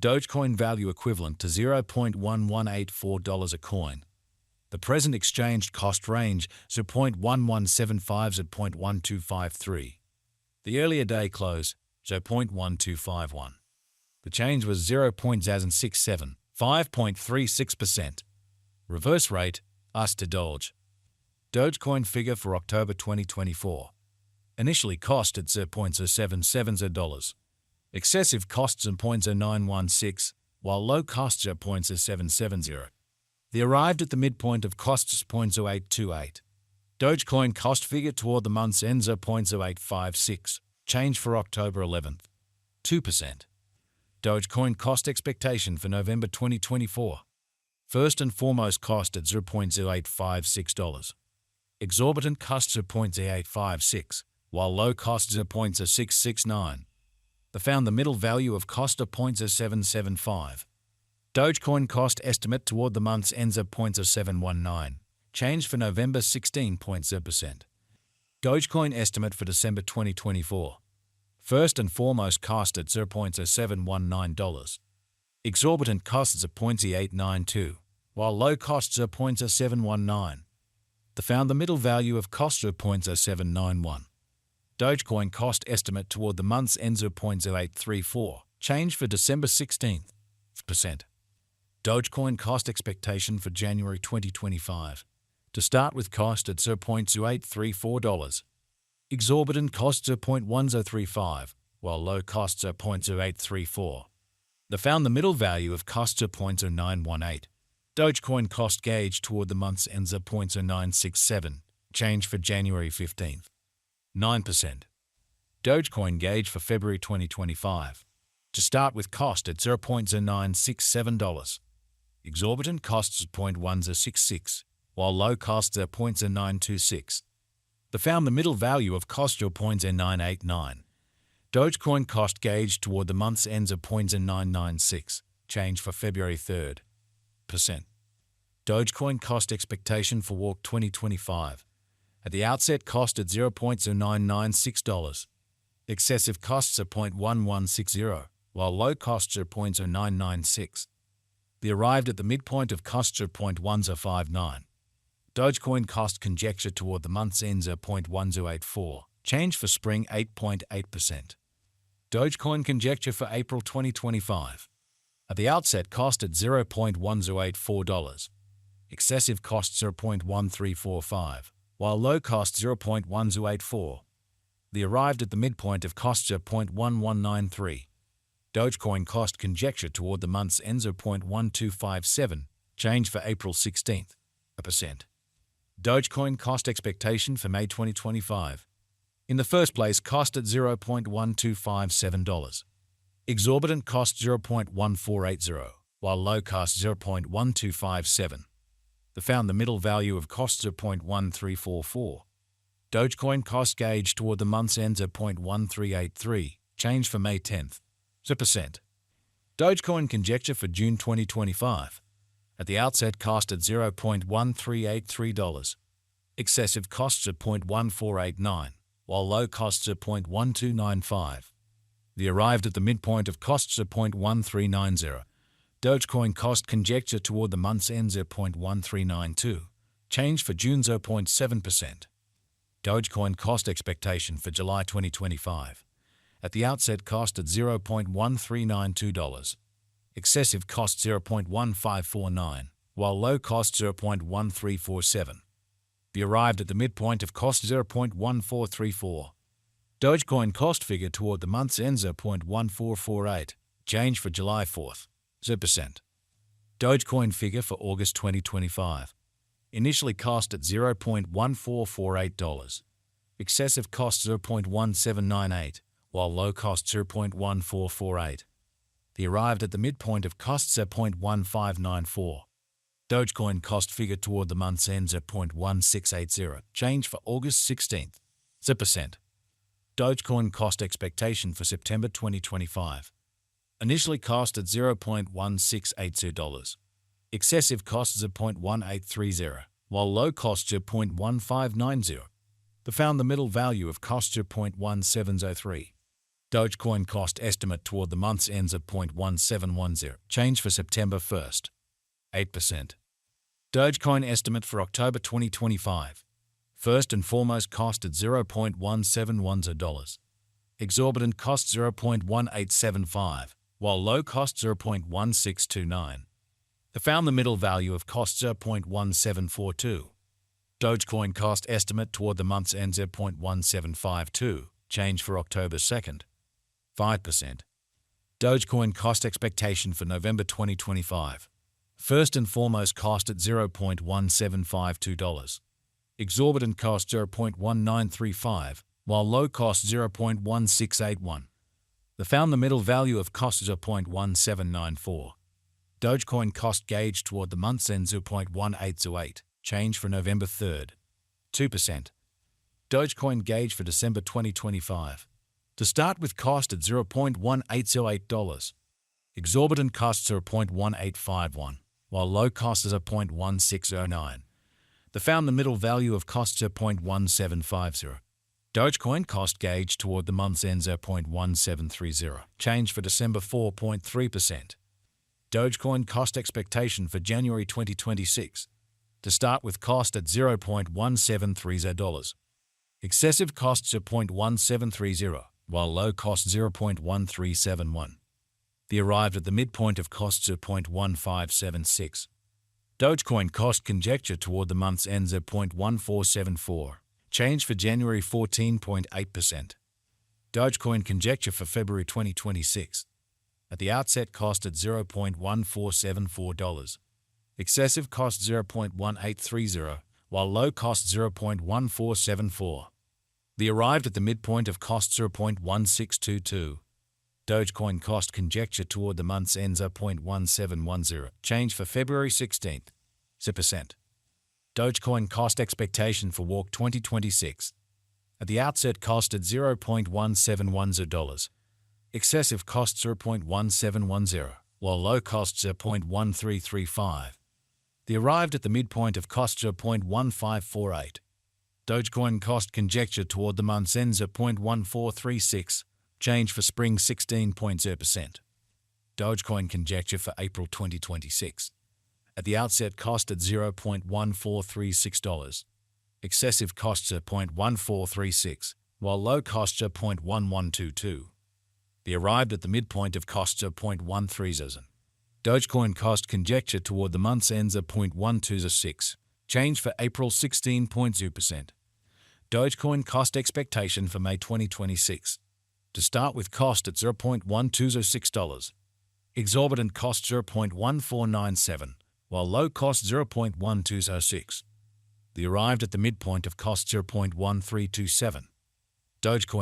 Dogecoin value equivalent to $0.1184 a coin. The present exchange cost range 0.1175 to 0.1253. The earlier day close 0.1251. The change was 0.067, 5.36%. Reverse rate US to Doge. Dogecoin figure for October 2024. Initially cost at $0.077. Excessive costs at $0.0916, while low costs at $0.0770. They arrived at the midpoint of costs 0.0828. Dogecoin cost figure toward the month's end 0.0856. Change for October 11th. 2%. Dogecoin cost expectation for November 2024. First and foremost cost at $0.0856. Exorbitant costs of $0.0856, while low costs of $0.0669. They found the middle value of cost of $0.0775. Dogecoin cost estimate toward the month's ends of $0.0719. Change for November 16.0%. Dogecoin estimate for December 2024. First and foremost cost at $0.0719. Exorbitant costs of $0.0892, while low costs are $0.0719. They found the middle value of cost of $0.0791. Dogecoin cost estimate toward the month's ends of $0.0834. Change for December 16th. Dogecoin cost expectation for January 2025. To start with cost at $0.2834. Exorbitant costs are $0.1035, while low costs are $0.0834. They found the middle value of costs of $0.0918. Dogecoin cost gauge toward the month's ends of $0.0967. Change for January 15th. 9%. Dogecoin gauge for February 2025. To start with cost at $0.0967. Exorbitant costs at $0.1066, while low costs are $0.0926. They found the middle value of cost of $0.0989. Dogecoin cost gauge toward the month's ends of $0.0996. Change for February 3rd. Dogecoin cost expectation for Walk 2025. At the outset cost at $0.0996. Excessive costs are $0.1160, while low costs are $0.0996. They arrived at the midpoint of costs of $0.1059. Dogecoin cost conjecture toward the month's ends are $0.1084. Change for spring 8.8%. Dogecoin conjecture for April 2025. At the outset cost at $0.1084. Excessive costs are $0.1345, while low cost 0.1284. They arrived at the midpoint of costs of $0.1193. Dogecoin cost conjecture toward the month's ends of $0.1257. Change for April 16th. Dogecoin cost expectation for May 2025. In the first place, cost at $0.1257. Exorbitant cost $0.1480, while low cost $0.1257. They found the middle value of costs of $0.1344. Dogecoin cost gauge toward the month's ends at $0.1383. Change for May 10th. Dogecoin conjecture for June 2025. At the outset cost at $0.1383. Excessive costs at $0.1489, while low costs at $0.1295. They arrived at the midpoint of costs at $0.1390. Dogecoin cost conjecture toward the month's ends at $0.1392. Change for June 0.7%. Dogecoin cost expectation for July 2025. At the outset cost at $0.1392. Excessive cost $0.1549, while low cost $0.1347. They arrived at the midpoint of cost $0.1434. Dogecoin cost figure toward the month's ends at $0.1448. Change for July 4th. 0%. Dogecoin figure for August 2025. Initially cost at $0.1448. Excessive cost $0.1798, while low cost $0.1448. They arrived at the midpoint of costs at $0.1594. Dogecoin cost figure toward the month's ends at $0.1680. Change for August 16th. 0%. Dogecoin cost expectation for September 2025. Initially cost at $0.1682. Excessive costs at $0.1830, while low costs at $0.1590. They found the middle value of costs at $0.1703. Dogecoin cost estimate toward the month's ends at 0.1710. Change for September 1st, 8%. Dogecoin estimate for October 2025. First and foremost cost at $0.171. Exorbitant cost 0.1875, while low cost 0.1629. They found the middle value of cost 0.1742. Dogecoin cost estimate toward the month's end 0.1752. Change for October 2nd, 5%. Dogecoin cost expectation for November 2025. First and foremost cost at $0.1752. Exorbitant cost 0.1935, while low cost 0.1681. They found the middle value of cost 0.1794. Dogecoin cost gauge toward the month's end 0.1808. Change for November 3rd, 2%. Dogecoin gauge for December 2025. To start with cost at $0.1808. Exorbitant cost 0.1851, while low cost is 0.1609. They found the middle value of cost 0.1750. Dogecoin cost gauge toward the month's end 0.1730. Change for December 4.3%. Dogecoin cost expectation for January 2026. To start with cost at $0.1730. Excessive cost 0.1730, while low cost 0.1371. They arrived at the midpoint of cost 0.1576. Dogecoin cost conjecture toward the month's end 0.1474. Change for January 14.8%. Dogecoin conjecture for February 2026. At the outset cost at $0.1474. Excessive cost 0.1830, while low cost 0.1474. They arrived at the midpoint of cost 0.1622. Dogecoin cost conjecture toward the month's end 0.1710. Change for February 16th, 6%. Dogecoin cost expectation for Walk 2026. At the outset cost at $0.1710. Excessive cost 0.1710, while low cost 0.1335. They arrived at the midpoint of cost 0.1548. Dogecoin cost conjecture toward the month's end 0.1436. Change for spring 16%. Dogecoin conjecture for April 2026. At the outset cost at $0.1436. Excessive cost 0.1436, while low cost 0.1122. They arrived at the midpoint of cost 0.130. Dogecoin cost conjecture toward the month's end 0.1206. Change for April 16%. Dogecoin cost expectation for May 2026. To start with cost at $0.1206. Exorbitant cost 0.1497, while low cost 0.1206. They arrived at the midpoint of cost 0.1327. Dogecoin